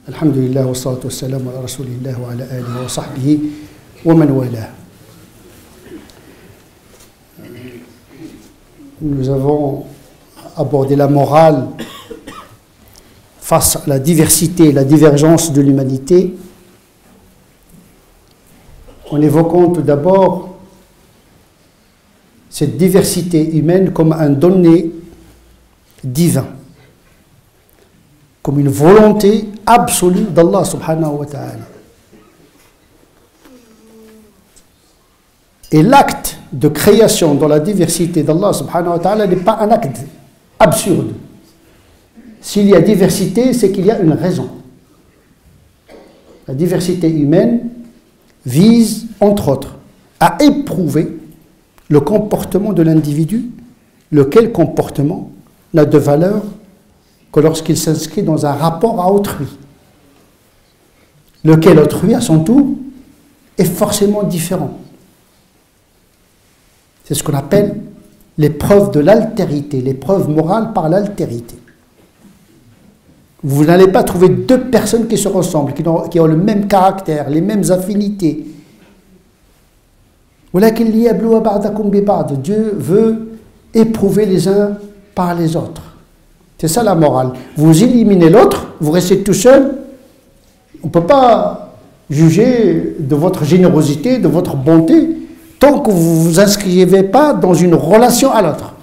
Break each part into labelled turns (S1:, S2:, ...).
S1: Alhamdulillah wa salatu wa salam ala rasulillah wa ala alihi wa sahbihi wa man wala. Nous avons abordé la morale face à la diversité, la divergence de l'humanité, en évoquant tout d'abord cette diversité humaine comme un donné divin, comme une volonté absolue d'Allah subhanahu wa ta'ala. Et l'acte de création dans la diversité d'Allah subhanahu wa ta'ala n'est pas un acte absurde. S'il y a diversité, c'est qu'il y a une raison. La diversité humaine vise, entre autres, à éprouver le comportement de l'individu, lequel comportement n'a de valeur que lorsqu'il s'inscrit dans un rapport à autrui, lequel autrui, à son tour, est forcément différent. C'est ce qu'on appelle l'épreuve de l'altérité, l'épreuve morale par l'altérité. Vous n'allez pas trouver deux personnes qui se ressemblent, qui ont le même caractère, les mêmes affinités. Dieu veut éprouver les uns par les autres. C'est ça la morale. Vous éliminez l'autre, vous restez tout seul. On ne peut pas juger de votre générosité, de votre bonté, tant que vous ne vous inscrivez pas dans une relation à l'autre.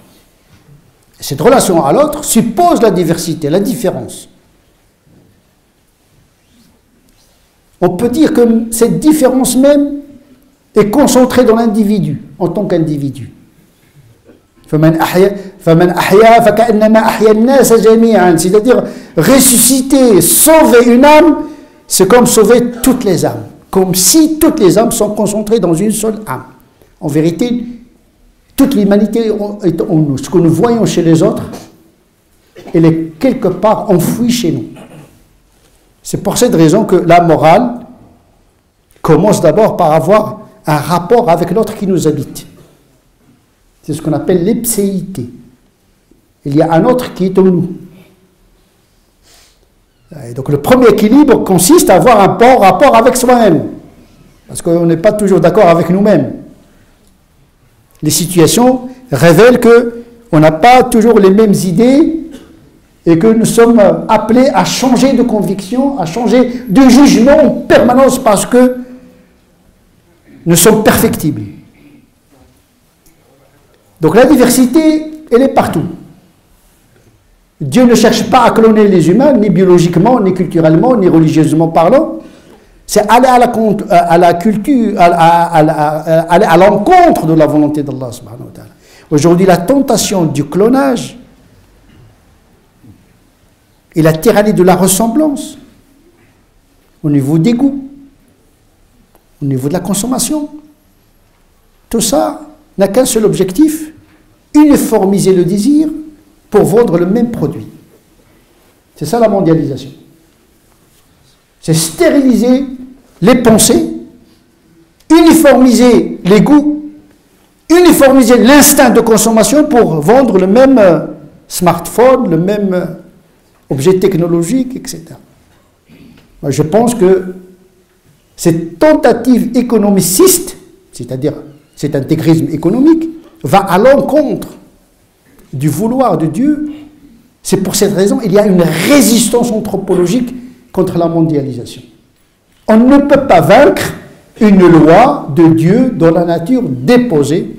S1: Cette relation à l'autre suppose la diversité, la différence. On peut dire que cette différence même est concentrée dans l'individu, en tant qu'individu. C'est-à-dire ressusciter, sauver une âme, c'est comme sauver toutes les âmes. Comme si toutes les âmes sont concentrées dans une seule âme. En vérité, toute l'humanité est en nous. Ce que nous voyons chez les autres, elle est quelque part enfouie chez nous. C'est pour cette raison que la morale commence d'abord par avoir un rapport avec l'autre qui nous habite. C'est ce qu'on appelle l'épséité. Il y a un autre qui est en nous. Et donc le premier équilibre consiste à avoir un bon rapport avec soi-même. Parce qu'on n'est pas toujours d'accord avec nous-mêmes. Les situations révèlent qu'on n'a pas toujours les mêmes idées et que nous sommes appelés à changer de conviction, à changer de jugement en permanence parce que nous sommes perfectibles. Donc la diversité, elle est partout. Dieu ne cherche pas à cloner les humains, ni biologiquement, ni culturellement, ni religieusement parlant. C'est aller à la culture, aller à l'encontre de la volonté d'Allah subhanahu wa ta'ala. Aujourd'hui, la tentation du clonage et la tyrannie de la ressemblance, au niveau des goûts, au niveau de la consommation, tout ça n'a qu'un seul objectif, uniformiser le désir pour vendre le même produit. C'est ça la mondialisation. C'est stériliser les pensées, uniformiser les goûts, uniformiser l'instinct de consommation pour vendre le même smartphone, le même objet technologique, etc. Moi, je pense que cette tentative économiciste, c'est-à-dire cet intégrisme économique, va à l'encontre du vouloir de Dieu. C'est pour cette raison qu'il y a une résistance anthropologique contre la mondialisation. On ne peut pas vaincre une loi de Dieu dans la nature déposée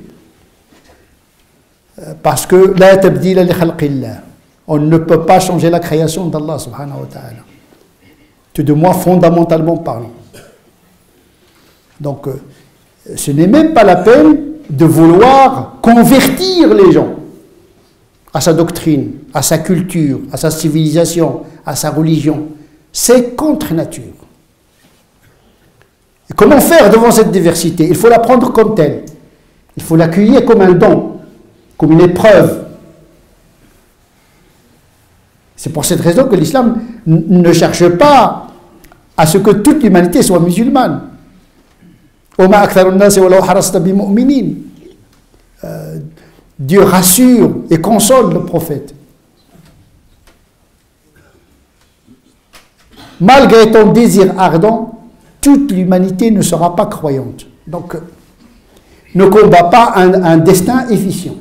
S1: parce que la tabdila li khalqillah. On ne peut pas changer la création d'Allah subhanahu wa ta'ala. Tout de moins fondamentalement parlant. Donc, ce n'est même pas la peine de vouloir convertir les gens à sa doctrine, à sa culture, à sa civilisation, à sa religion. C'est contre nature. Et comment faire devant cette diversité? Il faut la prendre comme telle. Il faut l'accueillir comme un don, comme une épreuve. C'est pour cette raison que l'islam ne cherche pas à ce que toute l'humanité soit musulmane. Dieu rassure et console le prophète. malgré ton désir ardent, toute l'humanité ne sera pas croyante. Donc, ne combat pas un destin efficient.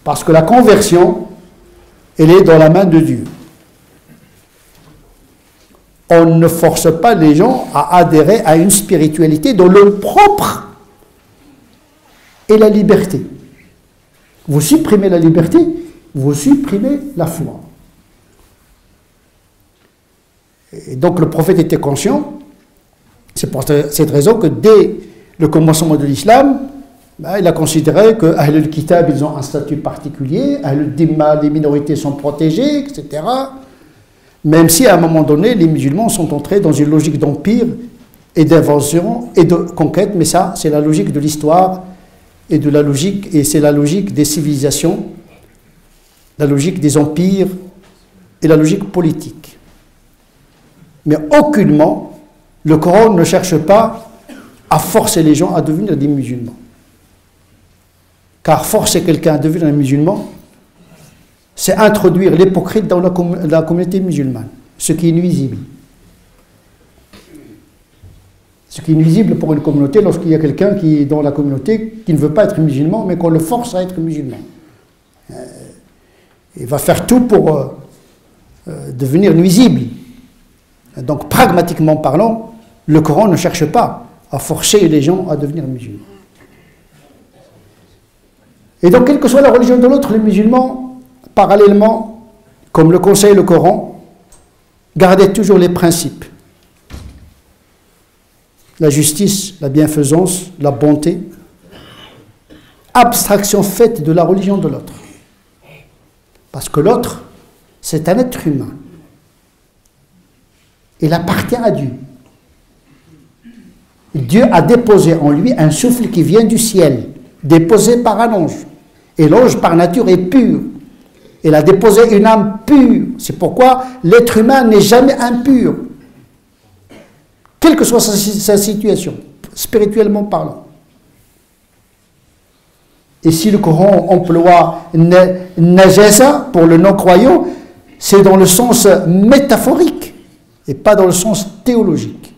S1: Parce que la conversion, elle est dans la main de Dieu. On ne force pas les gens à adhérer à une spiritualité dont le propre est la liberté. Vous supprimez la liberté, vous supprimez la foi. Et donc le prophète était conscient. C'est pour cette raison que dès le commencement de l'islam, il a considéré que Ahlul Kitab, ils ont un statut particulier, Ahlul Dimma, les minorités sont protégées, etc. Même si à un moment donné, les musulmans sont entrés dans une logique d'empire et d'invention et de conquête, mais ça, c'est la logique de l'histoire et de la logique, et c'est la logique des civilisations, la logique des empires et la logique politique. Mais aucunement, le Coran ne cherche pas à forcer les gens à devenir des musulmans. Car forcer quelqu'un à devenir un musulman, c'est introduire l'hypocrite dans la communauté musulmane, ce qui est nuisible. Ce qui est nuisible pour une communauté lorsqu'il y a quelqu'un qui est dans la communauté qui ne veut pas être musulman, mais qu'on le force à être musulman. Il va faire tout pour devenir nuisible. Donc, pragmatiquement parlant, le Coran ne cherche pas à forcer les gens à devenir musulmans. Et donc, quelle que soit la religion de l'autre, les musulmans, parallèlement, comme le conseille le Coran, gardaient toujours les principes. La justice, la bienfaisance, la bonté, abstraction faite de la religion de l'autre. Parce que l'autre, c'est un être humain. Il appartient à Dieu. Dieu a déposé en lui un souffle qui vient du ciel, déposé par un ange. Et l'ange, par nature, est pur. Il a déposé une âme pure. C'est pourquoi l'être humain n'est jamais impur. Quelle que soit sa situation, spirituellement parlant. Et si le Coran emploie najasa pour le non-croyant, c'est dans le sens métaphorique et pas dans le sens théologique.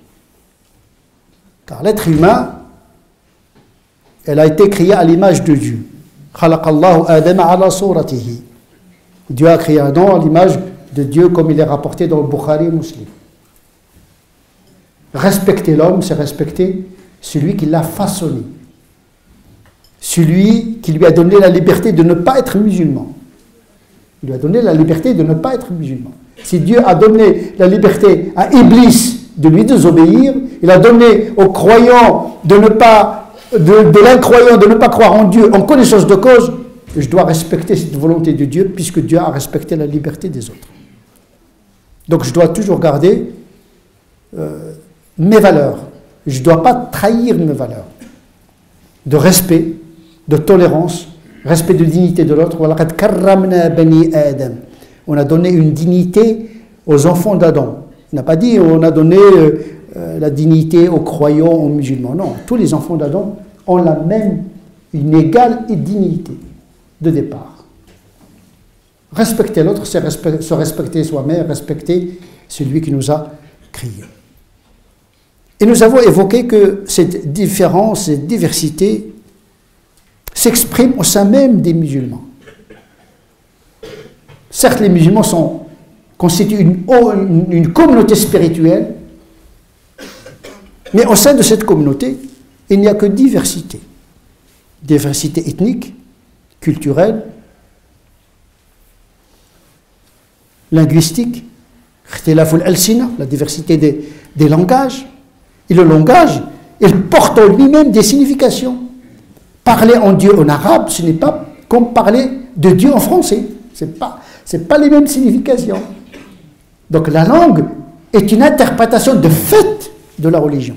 S1: Car l'être humain, elle a été créée à l'image de Dieu. Khalaqallahu Adama ala suratihi. Dieu a créé Adam à l'image de Dieu comme il est rapporté dans le Bukhari et Muslim. Respecter l'homme, c'est respecter celui qui l'a façonné. Celui qui lui a donné la liberté de ne pas être musulman. Il lui a donné la liberté de ne pas être musulman. Si Dieu a donné la liberté à Iblis de lui désobéir, il a donné aux croyants de l'incroyant de ne pas croire en Dieu en connaissance de cause, je dois respecter cette volonté de Dieu puisque Dieu a respecté la liberté des autres. Donc je dois toujours garder mes valeurs. Je ne dois pas trahir mes valeurs de respect, de tolérance, respect de dignité de l'autre. On a donné une dignité aux enfants d'Adam. On n'a pas dit on a donné la dignité aux croyants, aux musulmans. Non, tous les enfants d'Adam ont la même, une égale dignité de départ. Respecter l'autre, c'est se respecter soi-même, respecter celui qui nous a créés. Et nous avons évoqué que cette différence, cette diversité s'exprime au sein même des musulmans. Certes, les musulmans constituent une communauté spirituelle, mais au sein de cette communauté, il n'y a que diversité. Diversité ethnique, culturelle, linguistique, la diversité des langages. Et le langage, il porte en lui-même des significations. Parler en Dieu en arabe, ce n'est pas comme parler de Dieu en français. Ce n'est pas les mêmes significations. Donc la langue est une interprétation de fait de la religion.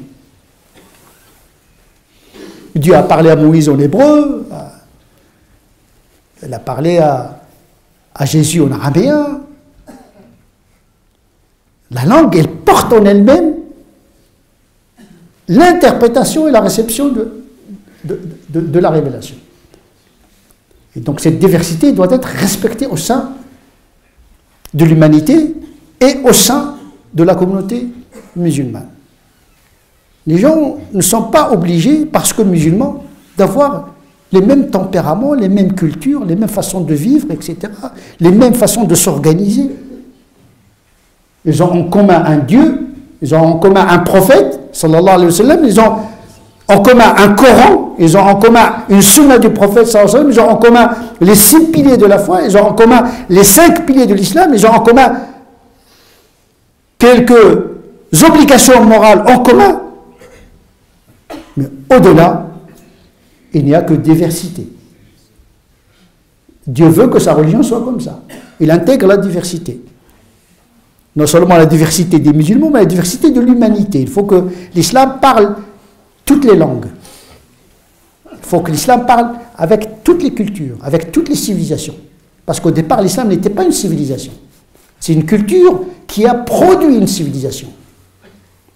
S1: Dieu a parlé à Moïse en hébreu, il a parlé à Jésus en arabien. La langue, elle porte en elle-même l'interprétation et la réception de la révélation. Et donc cette diversité doit être respectée au sein de l'humanité et au sein de la communauté musulmane. Les gens ne sont pas obligés, parce que musulmans, d'avoir les mêmes tempéraments, les mêmes cultures, les mêmes façons de vivre, etc., les mêmes façons de s'organiser. Ils ont en commun un Dieu, ils ont en commun un prophète, sallallahu alayhi wa sallam, ils ont en commun un Coran, ils ont en commun une sunna du prophète, sallallahu alayhi wa sallam, ils ont en commun les 6 piliers de la foi, ils ont en commun les 5 piliers de l'islam, ils ont en commun quelques obligations morales en commun. Mais au-delà, il n'y a que diversité. Dieu veut que sa religion soit comme ça. Il intègre la diversité. Non seulement la diversité des musulmans, mais la diversité de l'humanité. Il faut que l'islam parle toutes les langues. Il faut que l'islam parle avec toutes les cultures, avec toutes les civilisations. Parce qu'au départ, l'islam n'était pas une civilisation. C'est une culture qui a produit une civilisation.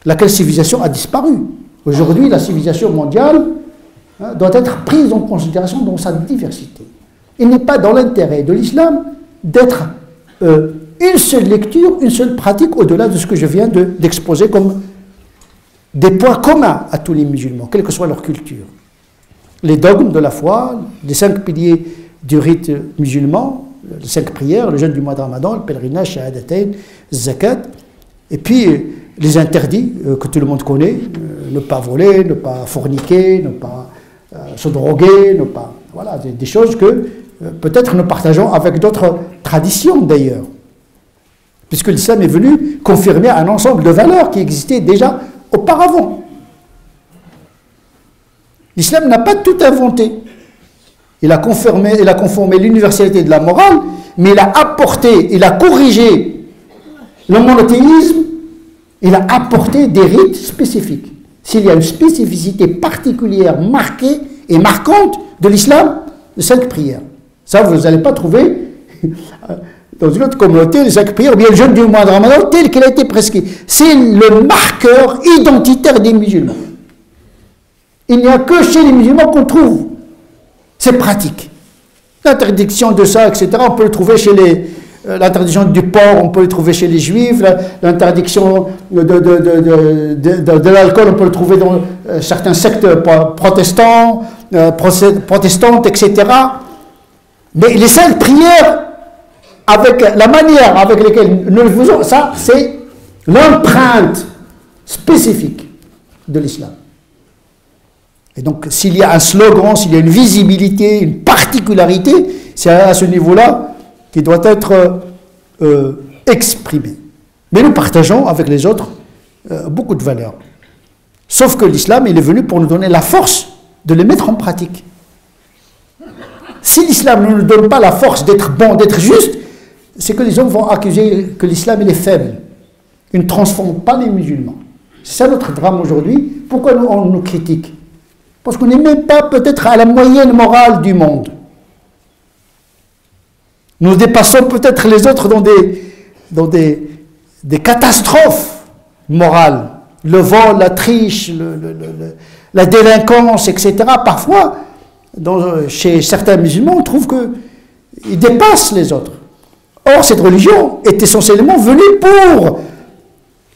S1: Laquelle civilisation a disparu. Aujourd'hui, la civilisation mondiale doit être prise en considération dans sa diversité. Il n'est pas dans l'intérêt de l'islam d'être une seule lecture, une seule pratique au-delà de ce que je viens d'exposer comme des points communs à tous les musulmans, quelle que soit leur culture. Les dogmes de la foi, les 5 piliers du rite musulman, les 5 prières, le jeûne du mois de Ramadan, le pèlerinage, shahadatain, zakat, et puis les interdits que tout le monde connaît, ne pas voler, ne pas forniquer, ne pas se droguer, ne pas... Voilà, des choses que peut-être nous partageons avec d'autres traditions d'ailleurs. Puisque l'islam est venu confirmer un ensemble de valeurs qui existaient déjà auparavant. L'islam n'a pas tout inventé. Il a conformé l'universalité de la morale, mais il a apporté, il a corrigé le monothéisme, il a apporté des rites spécifiques. S'il y a une spécificité particulière, marquée et marquante de l'islam, les 5 prières. Ça, vous n'allez pas trouver dans une autre communauté, les 5 prières, bien le jeûne du mois de Ramadan, tel qu'il a été prescrit. C'est le marqueur identitaire des musulmans. Il n'y a que chez les musulmans qu'on trouve ces pratiques. L'interdiction de ça, etc., on peut le trouver chez les... L'interdiction du porc, on peut le trouver chez les juifs. L'interdiction de l'alcool, on peut le trouver dans certains sectes protestants, protestantes, etc. Mais les 5 prières, avec la manière avec laquelle nous le faisons, ça, c'est l'empreinte spécifique de l'islam. Et donc, s'il y a un slogan, s'il y a une visibilité, une particularité, c'est à ce niveau-là qui doit être exprimé. Mais nous partageons avec les autres beaucoup de valeurs. Sauf que l'islam, il est venu pour nous donner la force de les mettre en pratique. Si l'islam ne nous donne pas la force d'être bon, d'être juste, c'est que les hommes vont accuser que l'islam il est faible. Il ne transforme pas les musulmans. C'est ça notre drame aujourd'hui. Pourquoi on nous critique? Parce qu'on n'est même pas peut-être à la moyenne morale du monde. Nous dépassons peut-être les autres dans des catastrophes morales. Le vol, la triche, la délinquance, etc. Parfois, chez certains musulmans, on trouve qu'ils dépassent les autres. Or, cette religion est essentiellement venue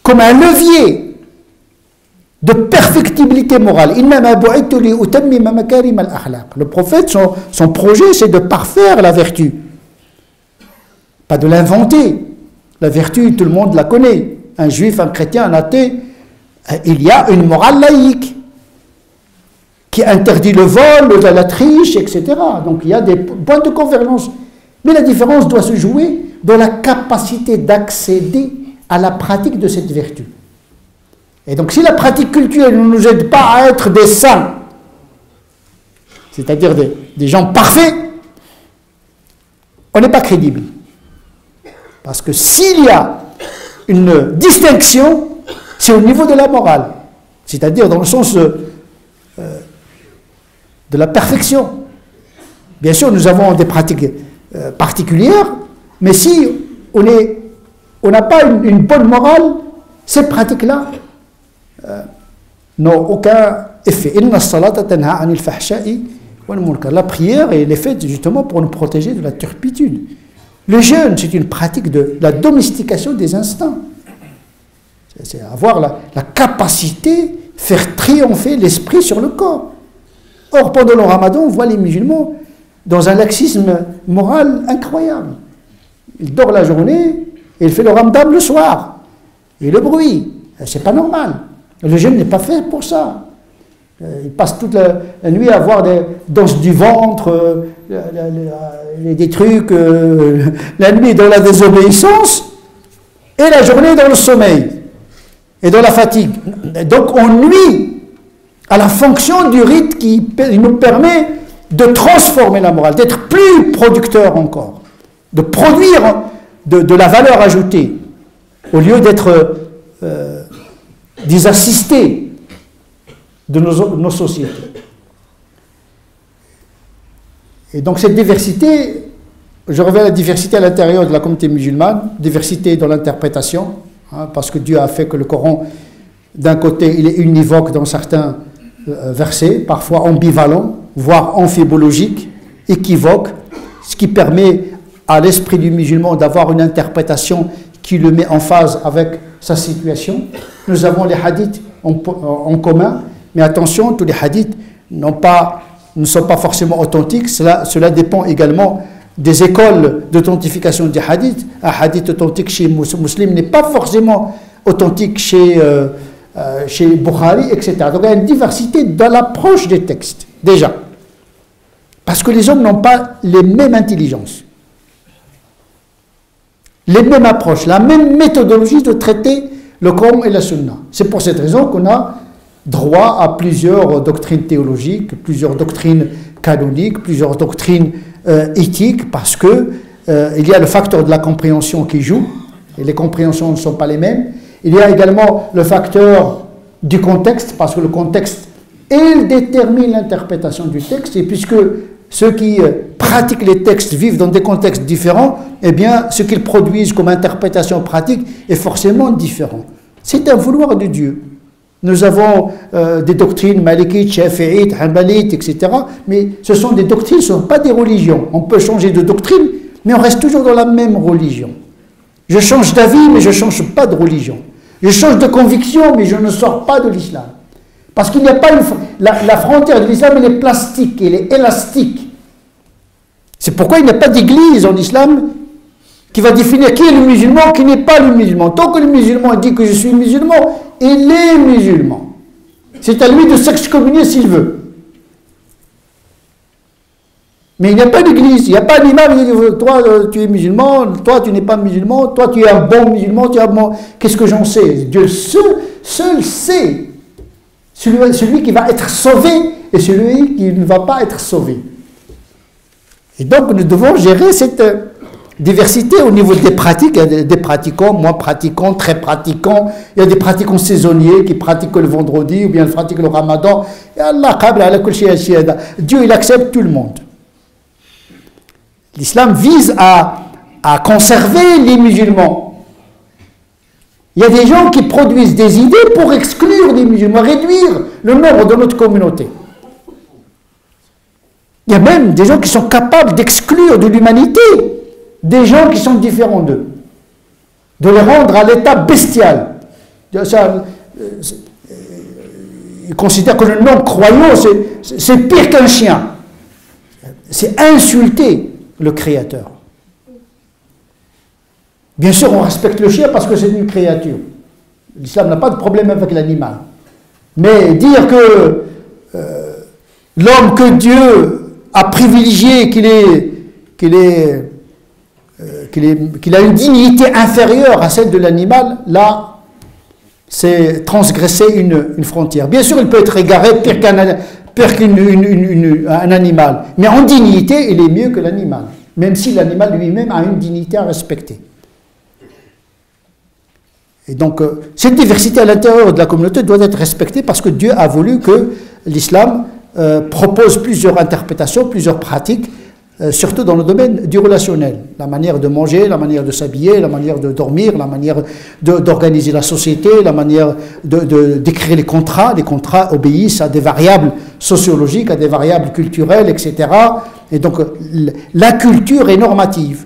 S1: comme un levier de perfectibilité morale. Le prophète, son projet, c'est de parfaire la vertu. Pas de l'inventer. La vertu, tout le monde la connaît. Un juif, un chrétien, un athée, il y a une morale laïque qui interdit le vol, la triche, etc. Donc il y a des points de convergence. Mais la différence doit se jouer dans la capacité d'accéder à la pratique de cette vertu. Et donc si la pratique culturelle ne nous aide pas à être des saints, c'est-à-dire des gens parfaits, on n'est pas crédible. Parce que s'il y a une distinction, c'est au niveau de la morale, c'est-à-dire dans le sens de la perfection. Bien sûr, nous avons des pratiques particulières, mais si on n'a pas une bonne morale, ces pratiques-là n'ont aucun effet. La prière, elle est faite justement pour nous protéger de la turpitude. Le jeûne, c'est une pratique de la domestication des instincts. C'est avoir la capacité, faire triompher l'esprit sur le corps. Or, pendant le ramadan, on voit les musulmans dans un laxisme moral incroyable. Il dort la journée et il fait le ramadan le soir. Et le bruit, c'est pas normal. Le jeûne n'est pas fait pour ça. Il passe toute la nuit à avoir des danses du ventre, des trucs, la nuit dans la désobéissance et la journée dans le sommeil et dans la fatigue. Donc on nuit à la fonction du rite qui nous permet de transformer la morale, d'être plus producteur encore, de produire de la valeur ajoutée, au lieu d'être des assistés de nos sociétés. Et donc cette diversité, je reviens à la diversité à l'intérieur de la communauté musulmane, diversité dans l'interprétation, hein, parce que Dieu a fait que le Coran, d'un côté, il est univoque dans certains versets, parfois ambivalent, voire amphibologique, équivoque, ce qui permet à l'esprit du musulman d'avoir une interprétation qui le met en phase avec sa situation. Nous avons les hadiths en commun, mais attention, tous les hadiths ne sont pas forcément authentiques. Cela dépend également des écoles d'authentification des hadiths. Un hadith authentique chez Muslim n'est pas forcément authentique chez Bukhari, etc. Donc il y a une diversité dans l'approche des textes, déjà. Parce que les hommes n'ont pas les mêmes intelligences, les mêmes approches, la même méthodologie de traiter le Coran et la Sunna. C'est pour cette raison qu'on a droit à plusieurs doctrines théologiques, plusieurs doctrines canoniques, plusieurs doctrines éthiques, parce que il y a le facteur de la compréhension qui joue, et les compréhensions ne sont pas les mêmes. Il y a également le facteur du contexte, parce que le contexte, il détermine l'interprétation du texte, et puisque ceux qui pratiquent les textes vivent dans des contextes différents, eh bien, ce qu'ils produisent comme interprétation pratique est forcément différent. C'est un vouloir de Dieu. Nous avons des doctrines malikites, shafi'ites, hanbalites, etc. Mais ce sont des doctrines, ce ne sont pas des religions. On peut changer de doctrine, mais on reste toujours dans la même religion. Je change d'avis, mais je ne change pas de religion. Je change de conviction, mais je ne sors pas de l'islam. Parce qu'il n'y a pas la frontière de l'islam, elle est plastique, elle est élastique. C'est pourquoi il n'y a pas d'église en islam qui va définir qui est le musulman, qui n'est pas le musulman. Tant que le musulman dit que je suis musulman, il est musulman. C'est à lui de s'excommunier s'il veut. Mais il n'y a pas d'église, il n'y a pas d'imam qui dit toi tu es musulman, toi tu n'es pas musulman, toi tu es un bon musulman, tu es un bon... Qu'est-ce que j'en sais? Dieu seul sait celui qui va être sauvé et celui qui ne va pas être sauvé. Et donc nous devons gérer cette diversité au niveau des pratiques. Il y a des pratiquants, moins pratiquants, très pratiquants. Il y a des pratiquants saisonniers qui pratiquent le vendredi ou bien ils pratiquent le ramadan. Et Allah, Dieu, il accepte tout le monde. L'islam vise à conserver les musulmans. Il y a des gens qui produisent des idées pour exclure les musulmans, réduire le nombre de notre communauté. Il y a même des gens qui sont capables d'exclure de l'humanité des gens qui sont différents d'eux, de les rendre à l'état bestial. Ils considèrent que le non-croyant, c'est pire qu'un chien. C'est insulter le Créateur. Bien sûr, on respecte le chien parce que c'est une créature. L'islam n'a pas de problème avec l'animal. Mais dire que l'homme que Dieu a privilégié, qu'il a une dignité inférieure à celle de l'animal, là, c'est transgresser une frontière. Bien sûr, il peut être égaré pire qu'un animal, mais en dignité, il est mieux que l'animal, même si l'animal lui-même a une dignité à respecter. Et donc, cette diversité à l'intérieur de la communauté doit être respectée parce que Dieu a voulu que l'islam propose plusieurs interprétations, plusieurs pratiques, surtout dans le domaine du relationnel. La manière de manger, la manière de s'habiller, la manière de dormir, la manière d'organiser la société, la manière d'écrire les contrats. Les contrats obéissent à des variables sociologiques, à des variables culturelles, etc. Et donc, la culture est normative.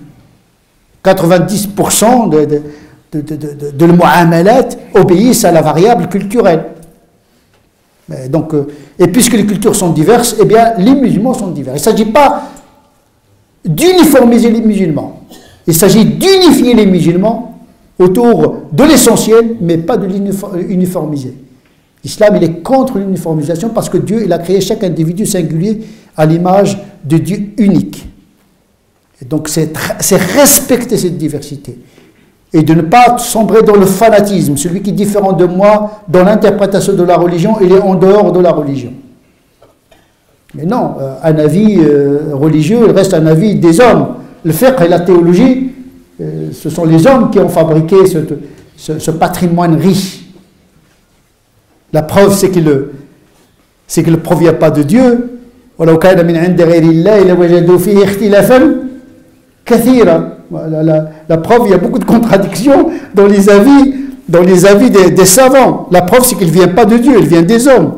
S1: 90% de l'mu'amalat obéissent à la variable culturelle. Donc, et puisque les cultures sont diverses, eh bien, les musulmans sont divers. Il ne s'agit pas d'uniformiser les musulmans. Il s'agit d'unifier les musulmans autour de l'essentiel, mais pas de l'uniformiser. L'islam, il est contre l'uniformisation parce que Dieu, il a créé chaque individu singulier à l'image de Dieu unique. Et donc, c'est respecter cette diversité. Et de ne pas sombrer dans le fanatisme. Celui qui est différent de moi dans l'interprétation de la religion, il est en dehors de la religion. Mais non, un avis religieux, il reste un avis des hommes. Le fiqh et la théologie, ce sont les hommes qui ont fabriqué ce patrimoine riche. La preuve, c'est qu'il ne provient pas de Dieu. وَلَوْ كَانَ مِنْ عِنْدِ غَيْرِ اللَّهِ لَوَجَدُوا فِيهِ اخْتِلَافًا كَثِيرًا. La preuve, il y a beaucoup de contradictions dans les avis des savants. La preuve, c'est qu'il ne vient pas de Dieu, il vient des hommes.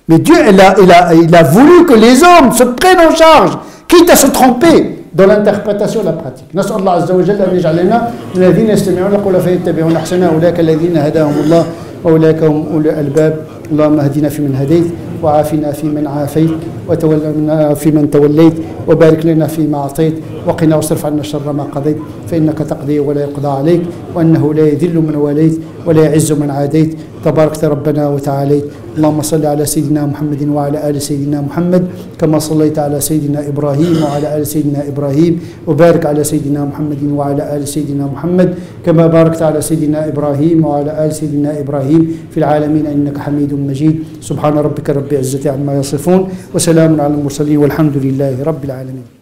S1: Mais Dieu, il a voulu que les hommes se prennent en charge, quitte à se tromper dans l'interprétation de la pratique. نسأل الله عز وجل أن يجعلنا من الذين يستمعون القول فيتبعون أحسنه أولئك الذين هداهم الله وأولئك هم أولو الألباب. اللهم اهدنا فيمن هديت وعافنا فيمن عافيت وتولنا فيمن توليت وبارك لنا فيما أعطيت وقنا واصرف عنا شر ما قضيت فإنك تقضي ولا يقضى عليك وأنه لا يذل من واليت ولا يعز من عاديت تباركت ربنا وتعاليت. اللهم صل على سيدنا محمد وعلى آل سيدنا محمد كما صليت على سيدنا إبراهيم وعلى آل سيدنا إبراهيم وبارك على سيدنا محمد وعلى آل سيدنا محمد كما باركت على سيدنا إبراهيم وعلى آل سيدنا إبراهيم في العالمين إنك حميد مجيد. سبحان ربك رب العزة عما يصفون وسلام على المرسلين والحمد لله رب العالمين.